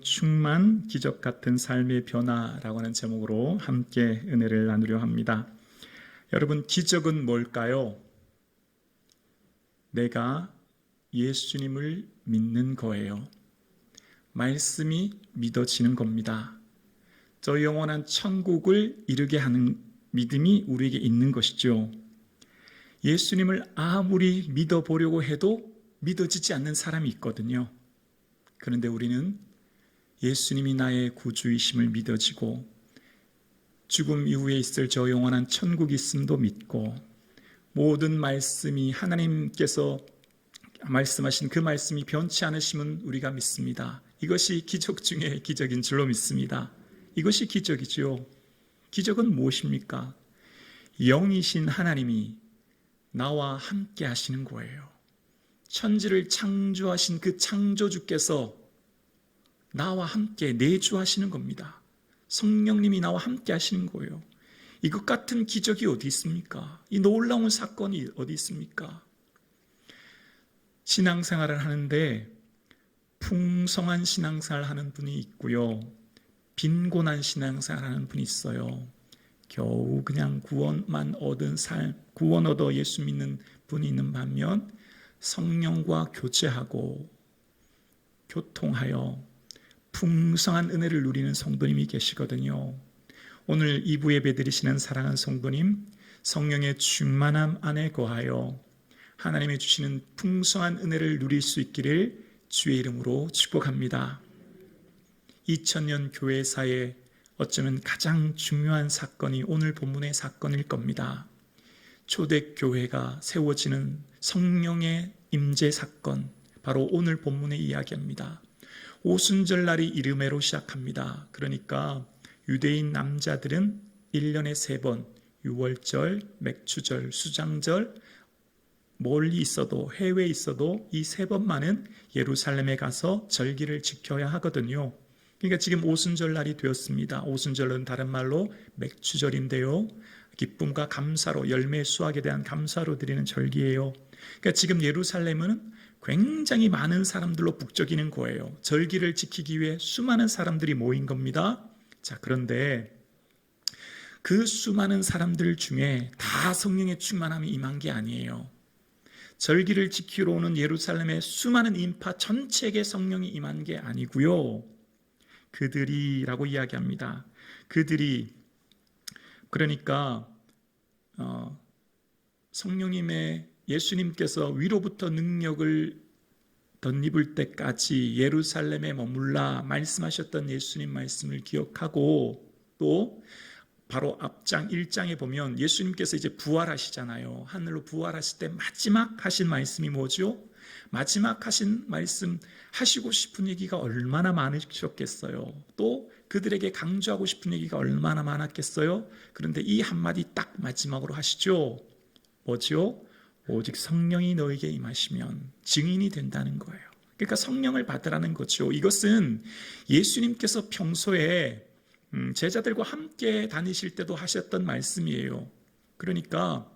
충만 기적 같은 삶의 변화라고 하는 제목으로 함께 은혜를 나누려 합니다. 여러분, 기적은 뭘까요? 내가 예수님을 믿는 거예요. 말씀이 믿어지는 겁니다. 저 영원한 천국을 이루게 하는 믿음이 우리에게 있는 것이죠. 예수님을 아무리 믿어보려고 해도 믿어지지 않는 사람이 있거든요. 그런데 우리는 예수님이 나의 구주이심을 믿어지고 죽음 이후에 있을 저 영원한 천국이 있음도 믿고 모든 말씀이 하나님께서 말씀하신 그 말씀이 변치 않으심은 우리가 믿습니다. 이것이 기적 중에 기적인 줄로 믿습니다. 이것이 기적이지요. 기적은 무엇입니까? 영이신 하나님이 나와 함께 하시는 거예요. 천지를 창조하신 그 창조주께서 나와 함께 내주하시는 겁니다. 성령님이 나와 함께 하시는 거예요. 이것 같은 기적이 어디 있습니까? 이 놀라운 사건이 어디 있습니까? 신앙생활을 하는데 풍성한 신앙생활을 하는 분이 있고요, 빈곤한 신앙생활을 하는 분이 있어요. 겨우 그냥 구원만 얻은 삶, 구원 얻어 예수 믿는 분이 있는 반면 성령과 교제하고 교통하여 풍성한 은혜를 누리는 성도님이 계시거든요. 오늘 2부 예배 드리시는 사랑하는 성도님, 성령의 충만함 안에 거하여 하나님이 주시는 풍성한 은혜를 누릴 수 있기를 주의 이름으로 축복합니다. 2000년 교회사에 어쩌면 가장 중요한 사건이 오늘 본문의 사건일 겁니다. 초대교회가 세워지는 성령의 임재 사건, 바로 오늘 본문의 이야기입니다. 오순절날이 이르메로 시작합니다. 그러니까 유대인 남자들은 1년에 3번, 유월절, 맥추절, 수장절, 멀리 있어도 해외에 있어도 이 3번만은 예루살렘에 가서 절기를 지켜야 하거든요. 그러니까 지금 오순절날이 되었습니다. 오순절은 다른 말로 맥추절인데요, 기쁨과 감사로, 열매 수확에 대한 감사로 드리는 절기예요. 그러니까 지금 예루살렘은 굉장히 많은 사람들로 북적이는 거예요. 절기를 지키기 위해 수많은 사람들이 모인 겁니다. 자, 그런데 그 수많은 사람들 중에 다 성령의 충만함이 임한 게 아니에요. 절기를 지키러 오는 예루살렘의 수많은 인파 전체에게 성령이 임한 게 아니고요, 그들이라고 이야기합니다. 그들이 그러니까 성령님의 예수님께서 위로부터 능력을 덧입을 때까지 예루살렘에 머물라 말씀하셨던 예수님 말씀을 기억하고, 또 바로 앞장 1장에 보면 예수님께서 이제 부활하시잖아요. 하늘로 부활하실 때 마지막 하신 말씀이 뭐죠? 마지막 하신 말씀, 하시고 싶은 얘기가 얼마나 많으셨겠어요. 또 그들에게 강조하고 싶은 얘기가 얼마나 많았겠어요. 그런데 이 한마디 딱 마지막으로 하시죠. 뭐죠? 오직 성령이 너에게 임하시면 증인이 된다는 거예요. 그러니까 성령을 받으라는 거죠. 이것은 예수님께서 평소에 제자들과 함께 다니실 때도 하셨던 말씀이에요. 그러니까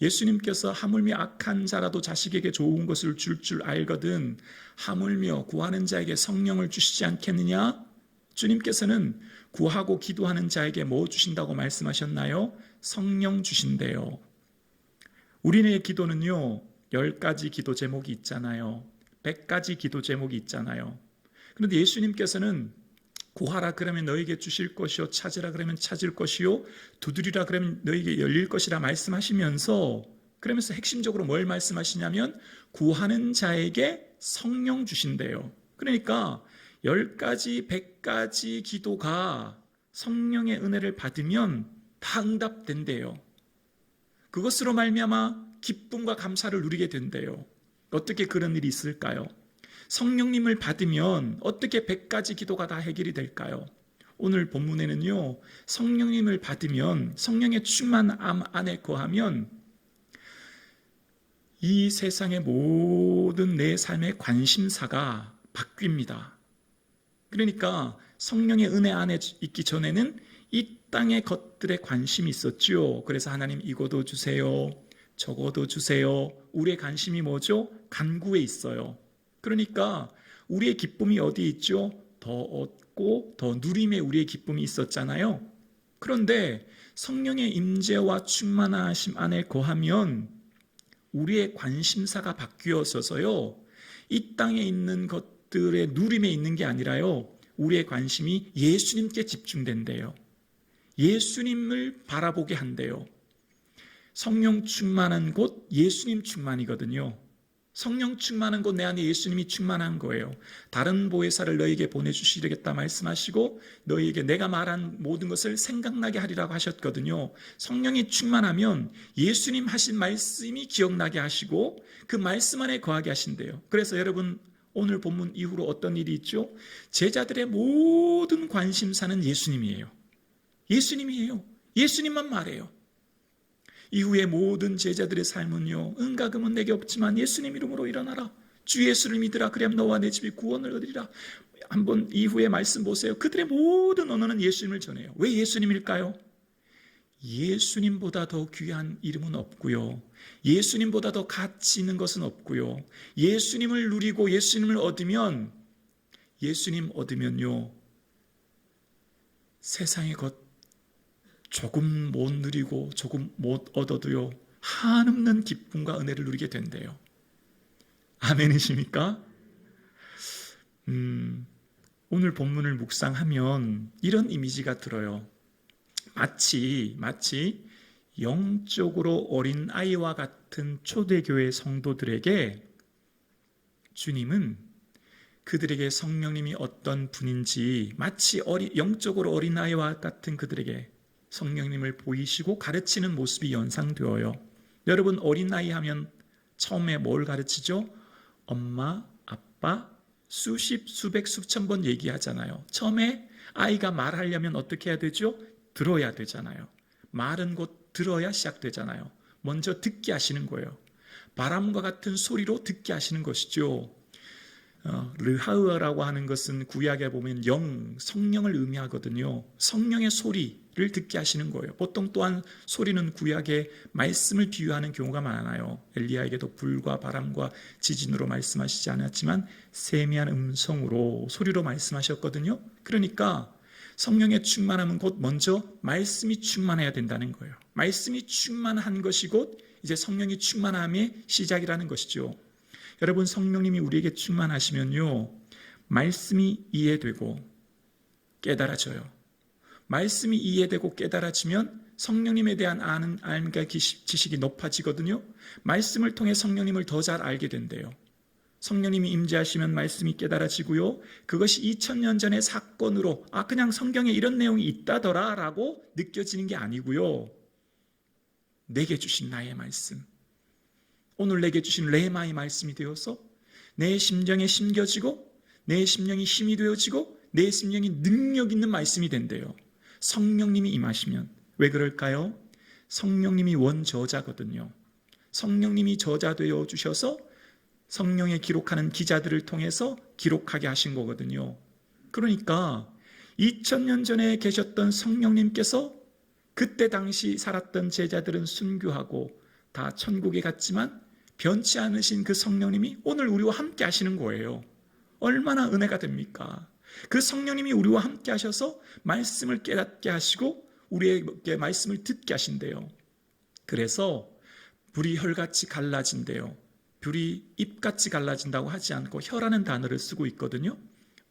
예수님께서 하물며 악한 자라도 자식에게 좋은 것을 줄 알거든 하물며 구하는 자에게 성령을 주시지 않겠느냐? 주님께서는 구하고 기도하는 자에게 뭐 주신다고 말씀하셨나요? 성령 주신대요. 우리의 기도는요, 10가지 기도 제목이 있잖아요. 100가지 기도 제목이 있잖아요. 그런데 예수님께서는 구하라 그러면 너에게 주실 것이요, 찾으라 그러면 찾을 것이요, 두드리라 그러면 너에게 열릴 것이라 말씀하시면서, 그러면서 핵심적으로 뭘 말씀하시냐면 구하는 자에게 성령 주신대요. 그러니까 10가지, 100가지 기도가 성령의 은혜를 받으면 다 응답된대요. 그것으로 말미암아 기쁨과 감사를 누리게 된대요. 어떻게 그런 일이 있을까요? 성령님을 받으면 어떻게 100가지 기도가 다 해결이 될까요? 오늘 본문에는요, 성령님을 받으면, 성령의 충만함 안에 거하면 이 세상의 모든 내 삶의 관심사가 바뀝니다. 그러니까 성령의 은혜 안에 있기 전에는 이 땅의 것들에 관심이 있었죠. 그래서 하나님 이거도 주세요, 저거도 주세요. 우리의 관심이 뭐죠? 간구에 있어요. 그러니까 우리의 기쁨이 어디에 있죠? 더 얻고 더 누림의 우리의 기쁨이 있었잖아요. 그런데 성령의 임재와 충만하심 안에 거하면 우리의 관심사가 바뀌어서요, 이 땅에 있는 것들의 누림에 있는 게 아니라요, 우리의 관심이 예수님께 집중된대요. 예수님을 바라보게 한대요. 성령 충만한 곳 예수님 충만이거든요. 성령 충만한 곳 내 안에 예수님이 충만한 거예요. 다른 보혜사를 너에게 보내주시겠다 말씀하시고 너에게 내가 말한 모든 것을 생각나게 하리라고 하셨거든요. 성령이 충만하면 예수님 하신 말씀이 기억나게 하시고 그 말씀 안에 거하게 하신대요. 그래서 여러분, 오늘 본문 이후로 어떤 일이 있죠? 제자들의 모든 관심사는 예수님이에요. 예수님이에요. 예수님만 말해요. 이후에 모든 제자들의 삶은요, 은과 금은 내게 없지만 예수님 이름으로 일어나라. 주 예수를 믿으라. 그리하면 너와 내 집이 구원을 얻으리라. 한번 이후에 말씀 보세요. 그들의 모든 언어는 예수님을 전해요. 왜 예수님일까요? 예수님보다 더 귀한 이름은 없고요, 예수님보다 더 가치 있는 것은 없고요, 예수님을 누리고 예수님을 얻으면, 예수님 얻으면요, 세상의 것 조금 못 누리고 조금 못 얻어도요, 한없는 기쁨과 은혜를 누리게 된대요. 아멘이십니까? 오늘 본문을 묵상하면 이런 이미지가 들어요. 마치 영적으로 어린 아이와 같은 초대교회 성도들에게 주님은 그들에게 성령님이 어떤 분인지 마치 영적으로 어린 아이와 같은 그들에게 성령님을 보이시고 가르치는 모습이 연상되어요. 여러분, 어린아이 하면 처음에 뭘 가르치죠? 엄마, 아빠, 수십, 수백, 수천 번 얘기하잖아요. 처음에 아이가 말하려면 어떻게 해야 되죠? 들어야 되잖아요. 말은 곧 들어야 시작되잖아요. 먼저 듣게 하시는 거예요. 바람과 같은 소리로 듣게 하시는 것이죠. 르하으라고 하는 것은 구약에 보면 성령을 의미하거든요. 성령의 소리를 듣게 하시는 거예요. 보통 또한 소리는 구약의 말씀을 비유하는 경우가 많아요. 엘리야에게도 불과 바람과 지진으로 말씀하시지 않았지만 세미한 음성으로 소리로 말씀하셨거든요. 그러니까 성령의 충만함은 곧 먼저 말씀이 충만해야 된다는 거예요. 말씀이 충만한 것이 곧 이제 성령이 충만함의 시작이라는 것이죠. 여러분, 성령님이 우리에게 충만하시면요, 말씀이 이해되고 깨달아져요. 말씀이 이해되고 깨달아지면 성령님에 대한 알과 지식이 높아지거든요. 말씀을 통해 성령님을 더 잘 알게 된대요. 성령님이 임재하시면 말씀이 깨달아지고요, 그것이 2000년 전의 사건으로 그냥 성경에 이런 내용이 있다더라 라고 느껴지는 게 아니고요, 내게 주신 나의 말씀, 오늘 내게 주신 레마의 말씀이 되어서 내 심령에 심겨지고 내 심령이 힘이 되어지고 내 심령이 능력 있는 말씀이 된대요. 성령님이 임하시면. 왜 그럴까요? 성령님이 원저자거든요. 성령님이 저자되어 주셔서 성령에 기록하는 기자들을 통해서 기록하게 하신 거거든요. 그러니까 2000년 전에 계셨던 성령님께서 그때 당시 살았던 제자들은 순교하고 다 천국에 갔지만 변치 않으신 그 성령님이 오늘 우리와 함께 하시는 거예요. 얼마나 은혜가 됩니까? 그 성령님이 우리와 함께 하셔서 말씀을 깨닫게 하시고 우리에게 말씀을 듣게 하신대요. 그래서 불이 혈같이 갈라진대요. 불이 입같이 갈라진다고 하지 않고 혀라는 단어를 쓰고 있거든요.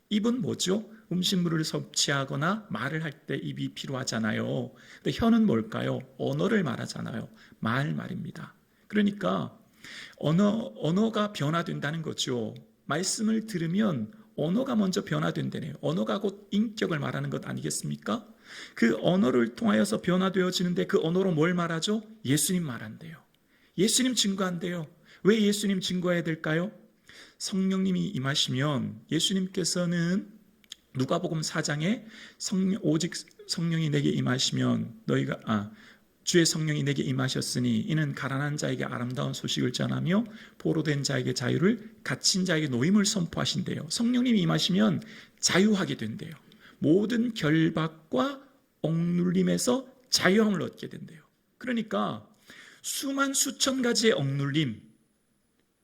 입은 뭐죠? 음식물을 섭취하거나 말을 할 때 입이 필요하잖아요. 근데 혀는 뭘까요? 언어를 말하잖아요. 말입니다. 그러니까 언어가 변화된다는 거죠. 말씀을 들으면 언어가 먼저 변화된다네요. 언어가 곧 인격을 말하는 것 아니겠습니까? 그 언어를 통하여서 변화되어지는데 그 언어로 뭘 말하죠? 예수님 말한대요. 예수님 증거한대요. 왜 예수님 증거해야 될까요? 성령님이 임하시면 예수님께서는 누가복음 4장에 오직 성령이 내게 임하시면 주의 성령이 내게 임하셨으니 이는 가난한 자에게 아름다운 소식을 전하며 포로된 자에게 자유를, 갇힌 자에게 노임을 선포하신대요. 성령님이 임하시면 자유하게 된대요. 모든 결박과 억눌림에서 자유함을 얻게 된대요. 그러니까 수만 수천 가지의 억눌림,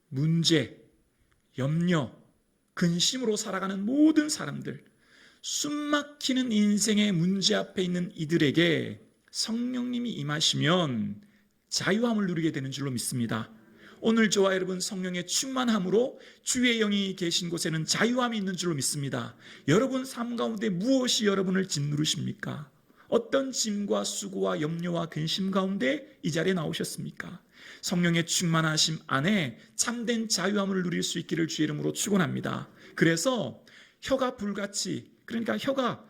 문제, 염려, 근심으로 살아가는 모든 사람들, 숨막히는 인생의 문제 앞에 있는 이들에게 성령님이 임하시면 자유함을 누리게 되는 줄로 믿습니다. 오늘 저와 여러분 성령의 충만함으로 주의 영이 계신 곳에는 자유함이 있는 줄로 믿습니다. 여러분 삶 가운데 무엇이 여러분을 짓누르십니까? 어떤 짐과 수고와 염려와 근심 가운데 이 자리에 나오셨습니까? 성령의 충만하심 안에 참된 자유함을 누릴 수 있기를 주의 이름으로 축원합니다. 그래서 혀가 불같이, 그러니까 혀가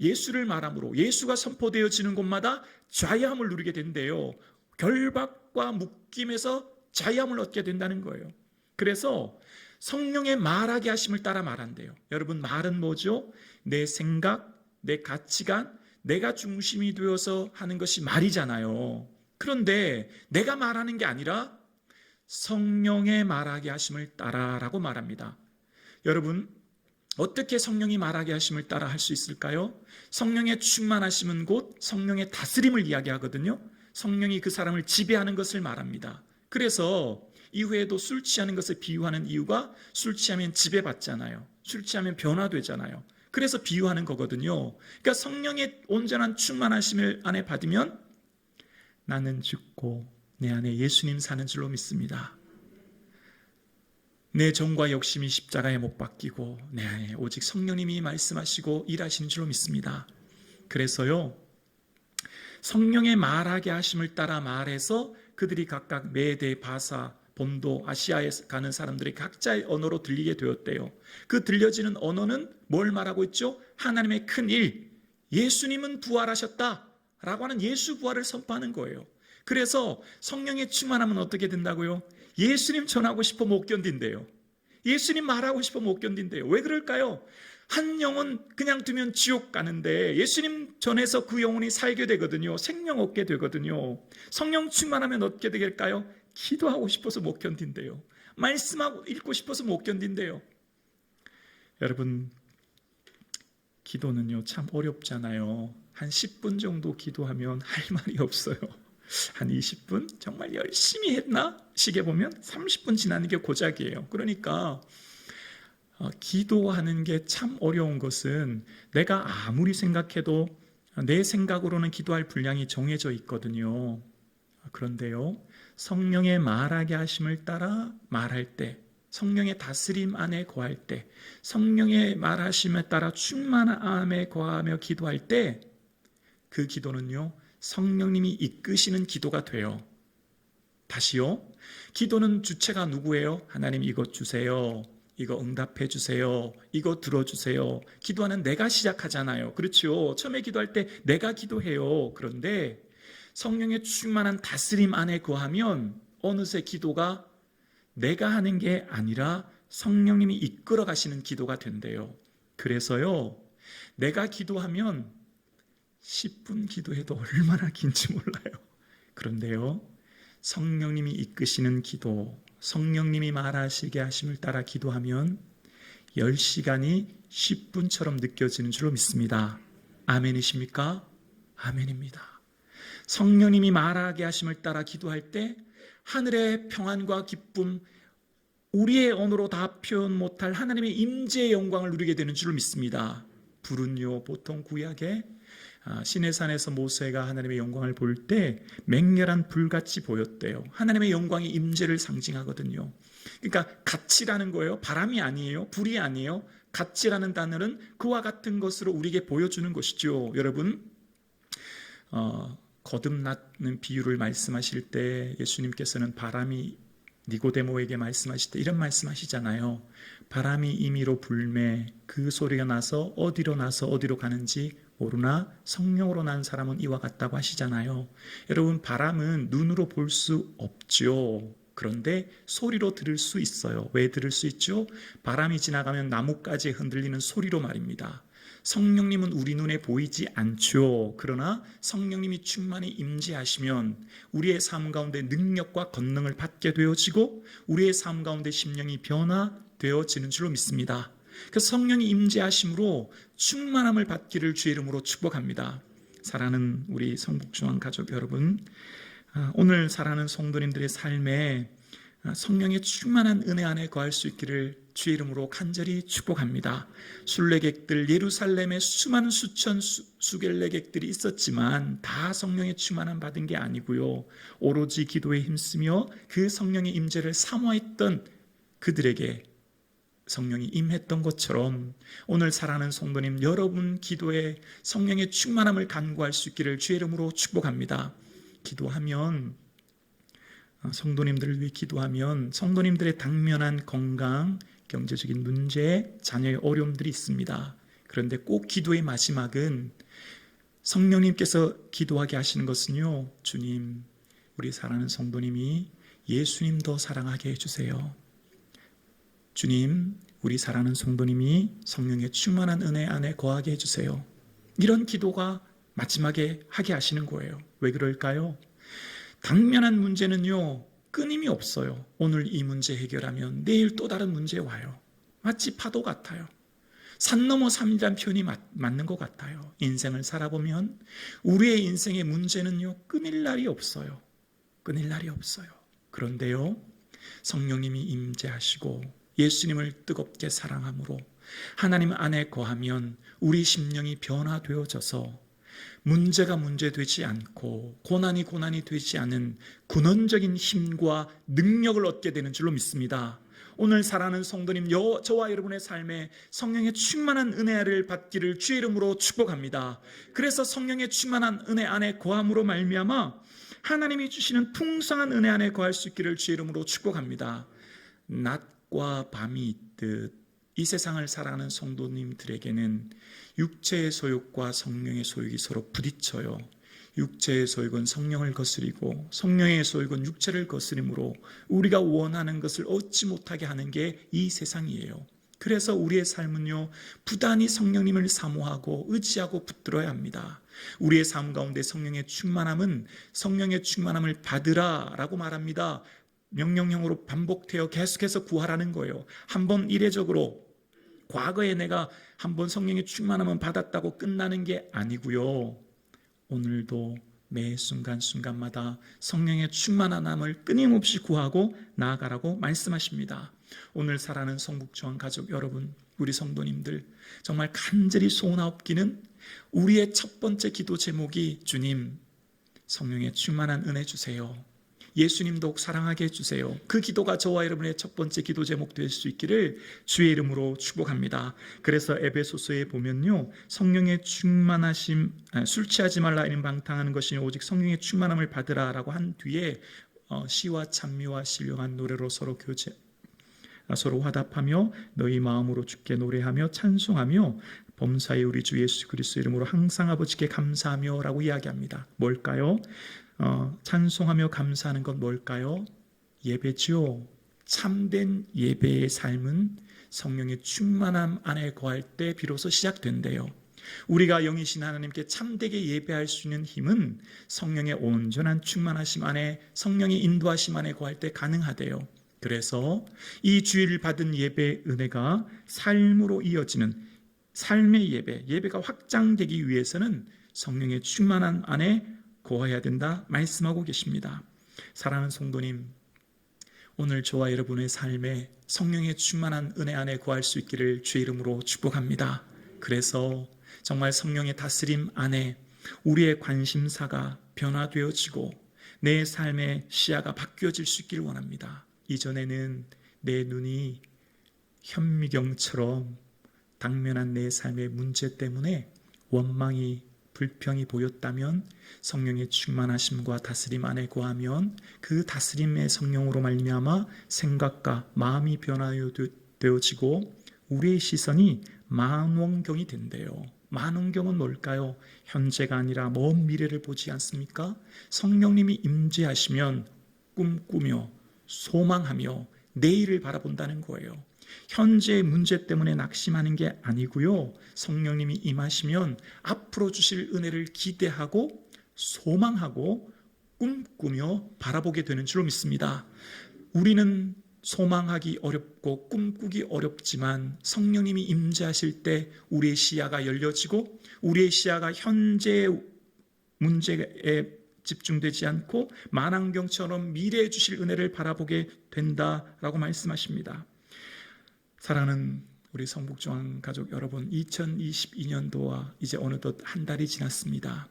예수를 말함으로 예수가 선포되어지는 곳마다 자유함을 누리게 된대요. 결박과 묶임에서 자유함을 얻게 된다는 거예요. 그래서 성령의 말하게 하심을 따라 말한대요. 여러분, 말은 뭐죠? 내 생각, 내 가치관, 내가 중심이 되어서 하는 것이 말이잖아요. 그런데 내가 말하는 게 아니라 성령의 말하게 하심을 따라라고 말합니다. 여러분, 어떻게 성령이 말하게 하심을 따라 할 수 있을까요? 성령의 충만하심은 곧 성령의 다스림을 이야기하거든요. 성령이 그 사람을 지배하는 것을 말합니다. 그래서 이후에도 술 취하는 것을 비유하는 이유가 술 취하면 지배받잖아요. 술 취하면 변화되잖아요. 그래서 비유하는 거거든요. 그러니까 성령의 온전한 충만하심을 안에 받으면 나는 죽고 내 안에 예수님 사는 줄로 믿습니다. 내 정과 욕심이 십자가에 못 박히고 내 안에 오직 성령님이 말씀하시고 일하시는 줄로 믿습니다. 그래서요, 성령의 말하게 하심을 따라 말해서 그들이 각각 메대, 바사, 본도, 아시아에 가는 사람들이 각자의 언어로 들리게 되었대요. 그 들려지는 언어는 뭘 말하고 있죠? 하나님의 큰 일, 예수님은 부활하셨다 라고 하는 예수 부활을 선포하는 거예요. 그래서 성령의 충만하면 어떻게 된다고요? 예수님 전하고 싶어 못 견딘대요. 예수님 말하고 싶어 못 견딘대요. 왜 그럴까요? 한 영혼 그냥 두면 지옥 가는데 예수님 전해서 그 영혼이 살게 되거든요. 생명 얻게 되거든요. 성령 충만하면 어떻게 될까요? 기도하고 싶어서 못 견딘대요. 말씀하고 읽고 싶어서 못 견딘대요. 여러분, 기도는요 참 어렵잖아요. 한 10분 정도 기도하면 할 말이 없어요. 한 20분? 정말 열심히 했나? 시계 보면 30분 지나는 게 고작이에요. 그러니까 기도하는 게 참 어려운 것은 내가 아무리 생각해도 내 생각으로는 기도할 분량이 정해져 있거든요. 그런데요, 성령의 말하게 하심을 따라 말할 때, 성령의 다스림 안에 거할 때, 성령의 말하심에 따라 충만함에 거하며 기도할 때 그 기도는요 성령님이 이끄시는 기도가 돼요. 다시요, 기도는 주체가 누구예요? 하나님 이것 주세요, 이거 응답해 주세요, 이거 들어주세요. 기도하는 내가 시작하잖아요. 그렇죠? 처음에 기도할 때 내가 기도해요. 그런데 성령의 충만한 다스림 안에 거하면 어느새 기도가 내가 하는 게 아니라 성령님이 이끌어 가시는 기도가 된대요. 그래서요, 내가 기도하면 10분 기도해도 얼마나 긴지 몰라요. 그런데요, 성령님이 이끄시는 기도, 성령님이 말하시게 하심을 따라 기도하면 10시간이 10분처럼 느껴지는 줄로 믿습니다. 아멘이십니까? 아멘입니다. 성령님이 말하게 하심을 따라 기도할 때 하늘의 평안과 기쁨, 우리의 언어로 다 표현 못할 하나님의 임재의 영광을 누리게 되는 줄을 믿습니다. 불은요, 보통 구약에 시내산에서 모세가 하나님의 영광을 볼 때 맹렬한 불같이 보였대요. 하나님의 영광이 임재를 상징하거든요. 그러니까 같이라는 거예요. 바람이 아니에요. 불이 아니에요. 같이라는 단어는 그와 같은 것으로 우리에게 보여주는 것이죠. 여러분, 거듭나는 비유를 말씀하실 때 예수님께서는 바람이 니고데모에게 말씀하실 때 이런 말씀하시잖아요. 바람이 임의로 불매 그 소리가 나서 어디로 가는지 모르나 성령으로 난 사람은 이와 같다고 하시잖아요. 여러분, 바람은 눈으로 볼 수 없죠. 그런데 소리로 들을 수 있어요. 왜 들을 수 있죠? 바람이 지나가면 나뭇가지에 흔들리는 소리로 말입니다. 성령님은 우리 눈에 보이지 않죠. 그러나 성령님이 충만히 임재하시면 우리의 삶 가운데 능력과 권능을 받게 되어지고 우리의 삶 가운데 심령이 변화되어지는 줄로 믿습니다. 그 성령이 임재하심으로 충만함을 받기를 주의 이름으로 축복합니다. 사랑하는 우리 성북중앙 가족 여러분, 오늘 살아가는 성도님들의 삶에 성령의 충만한 은혜 안에 거할 수 있기를 주의 이름으로 간절히 축복합니다. 순례객들, 예루살렘에 수많은 수천 수길례객들이 있었지만 다 성령의 충만함 받은 게 아니고요, 오로지 기도에 힘쓰며 그 성령의 임재를 사모했던 그들에게 성령이 임했던 것처럼 오늘 사랑하는 성도님, 여러분 기도에 성령의 충만함을 간구할 수 있기를 주의 이름으로 축복합니다. 기도하면, 성도님들을 위해 기도하면 성도님들의 당면한 건강, 경제적인 문제, 자녀의 어려움들이 있습니다. 그런데 꼭 기도의 마지막은 성령님께서 기도하게 하시는 것은요, 주님, 우리 사랑하는 성도님이 예수님 더 사랑하게 해주세요. 주님, 우리 사랑하는 성도님이 성령의 충만한 은혜 안에 거하게 해주세요. 이런 기도가 마지막에 하게 하시는 거예요. 왜 그럴까요? 당면한 문제는요, 끊임이 없어요. 오늘 이 문제 해결하면 내일 또 다른 문제 와요. 마치 파도 같아요. 산 넘어 산이라는 표현이 맞는 것 같아요. 인생을 살아보면 우리의 인생의 문제는요, 끊일 날이 없어요. 끊일 날이 없어요. 그런데요, 성령님이 임재하시고 예수님을 뜨겁게 사랑함으로 하나님 안에 거하면 우리 심령이 변화되어져서 문제가 문제되지 않고 고난이 고난이 되지 않은 근원적인 힘과 능력을 얻게 되는 줄로 믿습니다. 오늘 사랑하는 성도님, 저와 여러분의 삶에 성령의 충만한 은혜를 받기를 주의 이름으로 축복합니다. 그래서 성령의 충만한 은혜 안에 거함으로 말미암아 하나님이 주시는 풍성한 은혜 안에 거할 수 있기를 주의 이름으로 축복합니다. 낮과 밤이 있듯 이 세상을 살아가는 성도님들에게는 육체의 소욕과 성령의 소욕이 서로 부딪혀요. 육체의 소욕은 성령을 거스리고 성령의 소욕은 육체를 거스림으로 우리가 원하는 것을 얻지 못하게 하는 게 이 세상이에요. 그래서 우리의 삶은요, 부단히 성령님을 사모하고 의지하고 붙들어야 합니다. 우리의 삶 가운데 성령의 충만함은 성령의 충만함을 받으라 라고 말합니다. 명령형으로 반복되어 계속해서 구하라는 거예요. 한번 이례적으로 과거에 내가 한번 성령의 충만함을 받았다고 끝나는 게 아니고요, 오늘도 매 순간순간마다 성령의 충만함을 끊임없이 구하고 나아가라고 말씀하십니다. 오늘 살아가는 성북초원 가족 여러분, 우리 성도님들, 정말 간절히 소원하옵기는 우리의 첫 번째 기도 제목이 주님, 성령의 충만한 은혜 주세요. 예수님 더욱 사랑하게 해주세요. 그 기도가 저와 여러분의 첫 번째 기도 제목 될 수 있기를 주의 이름으로 축복합니다. 그래서 에베소서에 보면요, 성령의 충만하심, 술 취하지 말라 이는 방탕하는 것이 오직 성령의 충만함을 받으라 라고 한 뒤에 시와 찬미와 신령한 노래로 서로 화답하며 너희 마음으로 주께 노래하며 찬송하며 범사에 우리 주 예수 그리스도 이름으로 항상 아버지께 감사하며 라고 이야기합니다. 뭘까요? 찬송하며 감사하는 건 뭘까요? 예배죠. 참된 예배의 삶은 성령의 충만함 안에 거할 때 비로소 시작된대요. 우리가 영이신 하나님께 참되게 예배할 수 있는 힘은 성령의 온전한 충만하심 안에, 성령의 인도하심 안에 거할 때 가능하대요. 그래서 이 주일을 받은 예배의 은혜가 삶으로 이어지는 삶의 예배가 확장되기 위해서는 성령의 충만한 안에 거해야 된다 말씀하고 계십니다. 사랑하는 성도님, 오늘 저와 여러분의 삶에 성령의 충만한 은혜 안에 거할 수 있기를 주의 이름으로 축복합니다. 그래서 정말 성령의 다스림 안에 우리의 관심사가 변화되어지고 내 삶의 시야가 바뀌어질 수 있기를 원합니다. 이전에는 내 눈이 현미경처럼 당면한 내 삶의 문제 때문에 원망이 불평이 보였다면 성령의 충만하심과 다스림 안에 거하면 그 다스림의 성령으로 말미암아 생각과 마음이 변화되어지고 우리의 시선이 만원경이 된대요. 만원경은 뭘까요? 현재가 아니라 먼 미래를 보지 않습니까? 성령님이 임재하시면 꿈꾸며 소망하며 내일을 바라본다는 거예요. 현재의 문제 때문에 낙심하는 게 아니고요, 성령님이 임하시면 앞으로 주실 은혜를 기대하고 소망하고 꿈꾸며 바라보게 되는 줄로 믿습니다. 우리는 소망하기 어렵고 꿈꾸기 어렵지만 성령님이 임재하실 때 우리의 시야가 열려지고 우리의 시야가 현재의 문제에 집중되지 않고 만안경처럼 미래에 주실 은혜를 바라보게 된다라고 말씀하십니다. 사랑하는 우리 성북중앙 가족 여러분, 2022년도와 이제 어느덧 한 달이 지났습니다.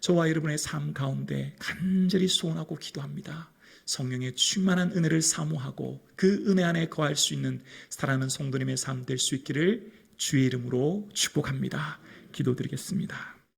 저와 여러분의 삶 가운데 간절히 소원하고 기도합니다. 성령의 충만한 은혜를 사모하고 그 은혜 안에 거할 수 있는 사랑하는 성도님의 삶 될 수 있기를 주의 이름으로 축복합니다. 기도드리겠습니다.